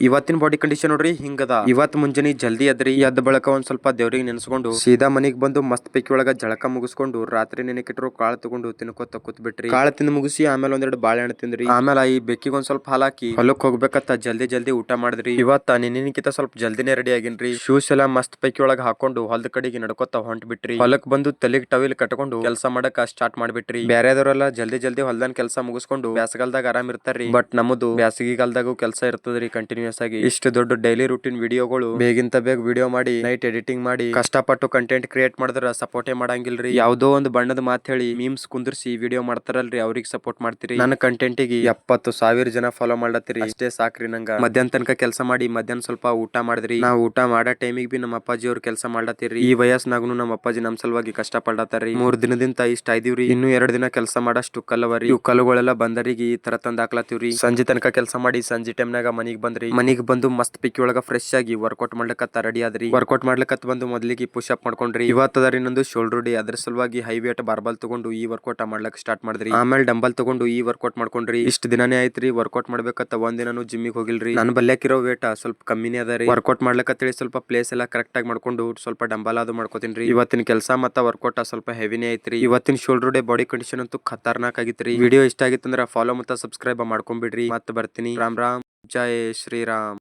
ಇವತ್ತಿನ body condition ನೋಡ್ರಿ ಹಿಂಗದ. ಇವತ್ ಮುಂಜಾನೆ ಜಲ್ದಿ ಎದ್ರಿ, ಎದ್ದ ಬಳಕ ಒಂದ್ ಸ್ವಲ್ಪ ದೇವ್ರಿಗೆ ನೆನ್ಸ್ಕೊಂಡು ಸೀದಾ ಮನಿಗ್ ಬಂದು ಮಸ್ತ್ ಪೈಕಿ ಒಳಗ ಜಳಕ ಮುಗಿಸ್ಕೊಂಡು ರಾತ್ರಿ ನೆನಕಿಟ್ರು ಕಾಳು ತಗೊಂಡು ತಿನ್ಕೋತ ಕೂತ್ ಬಿಟ್ರಿ. ಕಾಳು ತಿಂದು ಮುಗಿಸಿ ಆಮೇಲೆ ಒಂದೆರಡು ಬಾಳೆಹಣ್ಣು ತಿಂದ್ರಿ. ಆಮೇಲೆ ಈ ಬೆಕ್ಕಿಗೆ ಒಂದ್ ಸ್ವಲ್ಪ ಹಾಲಾಕಿ ಹೊಲಕ್ ಹೋಗ್ಬೇಕತ್ತ ಜಲ್ದಿ ಊಟ ಮಾಡಿದ್ರಿ. ಇವತ್ತ ನಿನ್ನಿನಕಿತ ಸ್ವಲ್ಪ ಜಲ್ದಿನೇ ರೆಡಿ ಆಗಿನ್ರಿ. ಶೂಸ್ ಎಲ್ಲಾ ಮಸ್ತ್ ಪೈಕಿ ಒಳಗ ಹಾಕೊಂಡು ಹೊಲದ ಕಡೆಗೆ ನಡ್ಕೋತ ಹೊಂಟ್ ಬಿಟ್ರಿ. ಹೊಲಕ್ ಬಂದು ತಲೆಗ್ ಟವಿಲ್ ಕಟ್ಕೊಂಡು ಕೆಲಸ ಮಾಡಕ ಸ್ಟಾರ್ಟ್ ಮಾಡ್ಬಿಟ್ರಿ. ಬ್ಯಾರೆದವರೆಲ್ಲ ಜಲ್ದಿ ಹೊಲ್ದನ್ ಕೆಲಸ ಮುಗಿಸ್ಕೊಂಡು ಬ್ಯಾಸಗಾಲದಾಗ ಆರಾಮ್ ಇರ್ತಾರ್ರಿ. ಬಟ್ ನಮ್ಮದು ಬ್ಯಾಸಗಿಗಾಲದಾಗೂ ಕೆಲಸ ಇರ್ತದ್ರಿ ಕಂಟಿನ್ಯೂಸ್ ಆಗಿ. ಇಷ್ಟು ದೊಡ್ಡ ಡೈಲಿ ರೂಟೀನ್ ವಿಡಿಯೋಗಳು ಬೇಗಿಂತ ಬೇಗ ವಿಡಿಯೋ ಮಾಡಿ ನೈಟ್ ಎಡಿಟಿಂಗ್ ಮಾಡಿ ಕಷ್ಟಪಟ್ಟು ಕಂಟೆಂಟ್ ಕ್ರಿಯೇಟ್ ಮಾಡಿದ್ರ ಸಪೋರ್ಟೇ ಮಾಡಂಗಿಲ್ರಿ. ಯಾವ್ದೋ ಒಂದು ಬಣ್ಣದ ಮಾತು ಹೇಳಿ ಮೀಮ್ಸ್ ಕುಂದ್ರಿಸಿ ವಿಡಿಯೋ ಮಾಡ್ತಾರಲ್ರಿ, ಅವ್ರಿಗೆ ಸಪೋರ್ಟ್ ಮಾಡ್ತೀರಿ. ನನ್ನ ಕಂಟೆಂಟಿಗೆ 70,000 ಜನ ಫಾಲೋ ಮಾಡ್ಲತ್ತೀರಿ, ಅಷ್ಟೇ ಸಾಕ್ರಿ ನಂಗ. ಮಧ್ಯಾಹ್ನ ತನಕ ಕೆಲಸ ಮಾಡಿ ಮಧ್ಯಾಹ್ನ ಸ್ವಲ್ಪ ಊಟ ಮಾಡಿದ್ರಿ. ನಾವು ಊಟ ಮಾಡೋ ಟೈಮಿಗೆ ಬಿ ನಮ್ಮ ಅಪ್ಪಾಜಿ ಅವ್ರು ಕೆಲಸ ಮಾಡ್ಲತ್ತೀರಿ. ಈ ವಯಸ್ಸಿನಾಗೂ ನಮ್ಮ ಅಪ್ಪಾಜಿ ನಮ್ ಸಲುವಾಗಿ ಕಷ್ಟ ಪಡ್ಲತ್ತಾರ್ರಿ. 3 ದಿನದಿಂದ ಇಷ್ಟ ಆಯ್ದಿವ್ರಿ. ಇನ್ನು 2 ದಿನ ಕೆಲಸ ಮಾಡಷ್ಟು ಕಲ್ಲವರಿ. ಇವ್ ಕಲ್ಲುಗಳೆಲ್ಲ ಬಂದರಿಗೆ ಈ ತರ ತಂದ್ ಹಾಕ್ಲತ್ತೀವ್ರಿ. ಸಂಜೆ ತನಕ ಕೆಲಸ ಮಾಡಿ ಸಂಜೆ ಟೈಮ್ನಾಗ ಮನಿಗ್ ಬಂದ್ರಿ. ಮನಿಗ್ ಬಂದು ಮಸ್ತ್ ಪಿಕ್ಕಿ ಒಳಗ ಫ್ರೆಶ್ ಆಗಿ ವರ್ಕೌಟ್ ಮಾಡ್ಲಿಕ್ಕತ್ತ ರೆಡಿ ಆದ್ರಿ. ವರ್ಕೌಟ್ ಮಾಡ್ಲಿಕ್ಕತ್ ಬಂದು ಮೊದ್ಲಿಗೆ ಪುಷ್ ಅಪ್ ಮಾಡ್ಕೊಂಡ್ರಿ. ಇವತ್ತದರಿ ನಂದು ಶೋಲ್ಡರ್ ಡೇ, ಅದ್ರ ಸಲುವಾಗಿ ಹೈ ವೇಟ್ ಬಾರ್ಬಲ್ ತಗೊಂಡು ಈ ವರ್ಕೌಟ್ ಮಾಡ್ಲಕ್ ಸ್ಟಾರ್ಟ್ ಮಾಡಿದ್ರಿ. ಆಮೇಲೆ ಡಂಬಲ್ ತಗೊಂಡು ಈ ವರ್ಕೌಟ್ ಮಾಡ್ಕೊಂಡ್ರಿ. ಇಷ್ಟ ದಿನಾನೇ ಆಯ್ತ್ರಿ ವರ್ಕೌಟ್ ಮಾಡ್ಬೇಕತ್ತ ಒಂದ್ ದಿನಾನು ಜಿಮ್ಮಿಗೆ ಹೋಗಿಲ್ರಿ. ನಾನು ಬಲ್ಯಾಕಿರೋ ವೇಟ್ ಸ್ವಲ್ಪ ಕಮ್ಮಿನೇ ಅದರಿ. ವರ್ಕೌಟ್ ಮಾಡ್ಲಕತ್ತೇಳಿ ಸ್ವಲ್ಪ ಪ್ಲೇಸ್ ಎಲ್ಲ ಕರೆಕ್ಟ್ ಆಗಿ ಮಾಡ್ಕೊಂಡು ಸ್ವಲ್ಪ ಡಂಬಲ್ ಅದು ಮಾಡ್ಕೋತೀನ್ರಿ. ಇವತ್ತಿನ ಕೆಲಸ ಮತ್ತ ವರ್ಕೌಟ್ ಸ್ವಲ್ಪ ಹೆವಿನೇ ಐತ್ರಿ. ಇವತ್ತಿನ ಶೋಲ್ಡರ್ ಡೇ ಬಾಡಿ ಕಂಡೀಷನ್ ಅಂತೂ ಖತರ್ನಾಕ್ ಆಗಿತ್ರಿ. ವಿಡಿಯೋ ಇಷ್ಟ ಆಗಿತ್ತಂದ್ರ ಫಾಲೋ ಮತ್ತ ಸಬ್ಸ್ಕ್ರೈಬ್ ಮಾಡ್ಕೊಂಡ್ಬಿಡ್ರಿ. ಮತ್ತ ಬರ್ತೀನಿ. ರಾಮ್ ರಾಮ್, ಜೈ ಶ್ರೀರಾಮ್.